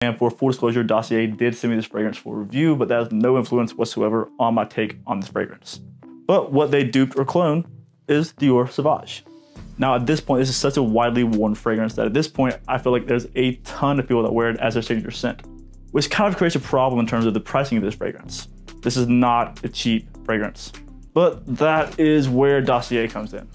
And for full disclosure, Dossier did send me this fragrance for review, but that has no influence whatsoever on my take on this fragrance. But what they duped or cloned is Dior Sauvage. Now at this point, this is such a widely worn fragrance that at this point, I feel like there's a ton of people that wear it as their signature scent, which kind of creates a problem in terms of the pricing of this fragrance. This is not a cheap fragrance, but that is where Dossier comes in.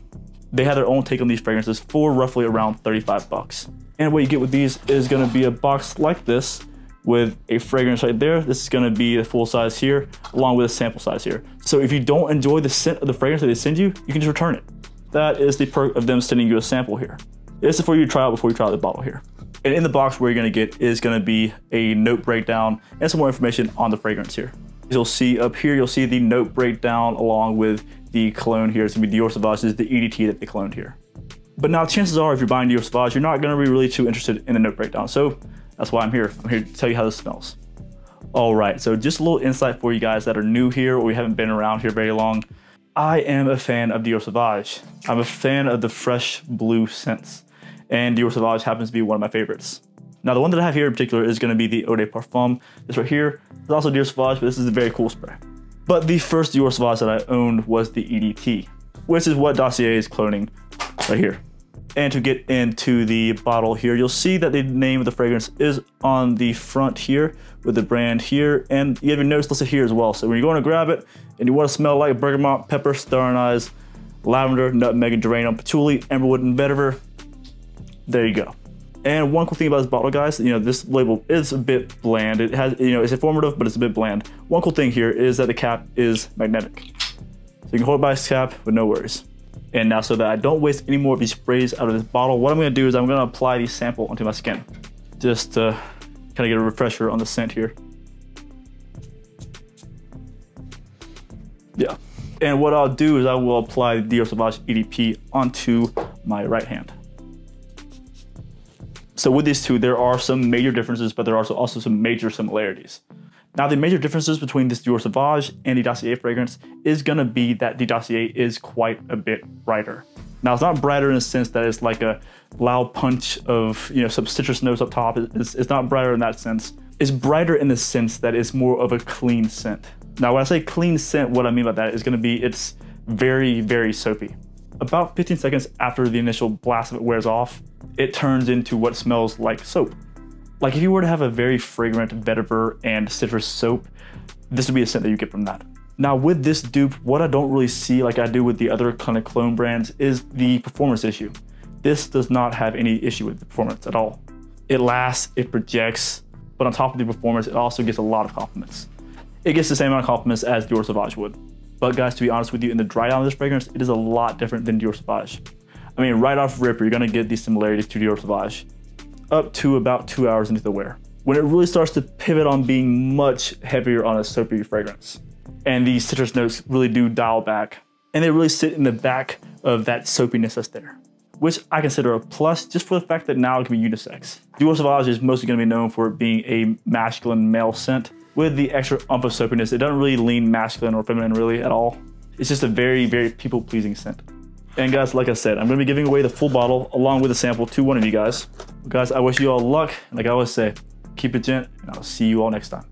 They have their own take on these fragrances for roughly around 35 bucks. And what you get with these is gonna be a box like this with a fragrance right there. This is gonna be the full size here, along with a sample size here. So if you don't enjoy the scent of the fragrance that they send you, you can just return it. That is the perk of them sending you a sample here. This is for you to try out before you try out the bottle here. And in the box, what you're gonna get is gonna be a note breakdown and some more information on the fragrance here. As you'll see up here, you'll see the note breakdown along with the cologne here. It's gonna be Dior Sauvage, this is the EDT that they cloned here. But now chances are if you're buying Dior Sauvage, you're not gonna be really too interested in the note breakdown. So that's why I'm here. I'm here to tell you how this smells. All right, so just a little insight for you guys that are new here or we haven't been around here very long. I am a fan of Dior Sauvage. I'm a fan of the fresh blue scents, and Dior Sauvage happens to be one of my favorites. Now the one that I have here in particular is gonna be the Eau de Parfum. This right here is also Dior Sauvage, but this is a very cool spray. But the first Dior Sauvage that I owned was the EDT, which is what Dossier is cloning right here. And to get into the bottle here, you'll see that the name of the fragrance is on the front here with the brand here, and you have your notes listed here as well. So when you're going to grab it and you want to smell like bergamot, pepper, star anise, lavender, nutmeg, geranium, patchouli, amberwood, and vetiver, there you go. And one cool thing about this bottle, guys, this label is a bit bland. It has, it's informative, but it's a bit bland. One cool thing here is that the cap is magnetic. So you can hold it by its cap with no worries. And now, so that I don't waste any more of these sprays out of this bottle, what I'm gonna do is I'm gonna apply the sample onto my skin. Just to kind of get a refresher on the scent here. Yeah. And what I'll do is I will apply the Dior Sauvage EDP onto my right hand. So with these two, there are some major differences, but there are also some major similarities. Now, the major differences between this Dior Sauvage and the Dossier fragrance is gonna be that the Dossier is quite a bit brighter. Now, it's not brighter in the sense that it's like a loud punch of some citrus notes up top. It's not brighter in that sense. It's brighter in the sense that it's more of a clean scent. Now, when I say clean scent, what I mean by that is gonna be it's very, very soapy. About 15 seconds after the initial blast of it wears off, it turns into what smells like soap. Like if you were to have a very fragrant vetiver and citrus soap, this would be a scent that you get from that. Now with this dupe, what I don't really see like I do with the other kind of clone brands is the performance issue. This does not have any issue with the performance at all. It lasts, it projects, but on top of the performance, it also gets a lot of compliments. It gets the same amount of compliments as Dior Sauvage would. But guys, to be honest with you, in the dry down of this fragrance, it is a lot different than Dior Sauvage. I mean, right off rip, you're gonna get these similarities to Dior Sauvage up to about 2 hours into the wear, when it really starts to pivot on being much heavier on a soapy fragrance. And these citrus notes really do dial back, and they really sit in the back of that soapiness that's there, which I consider a plus just for the fact that now it can be unisex. Dior Sauvage is mostly gonna be known for it being a masculine male scent with the extra umph of soapiness. It doesn't really lean masculine or feminine really at all. It's just a very, very people-pleasing scent. And guys, like I said, I'm gonna be giving away the full bottle along with a sample to one of you guys. Guys, I wish you all luck. Like I always say, keep it gent, and I'll see you all next time.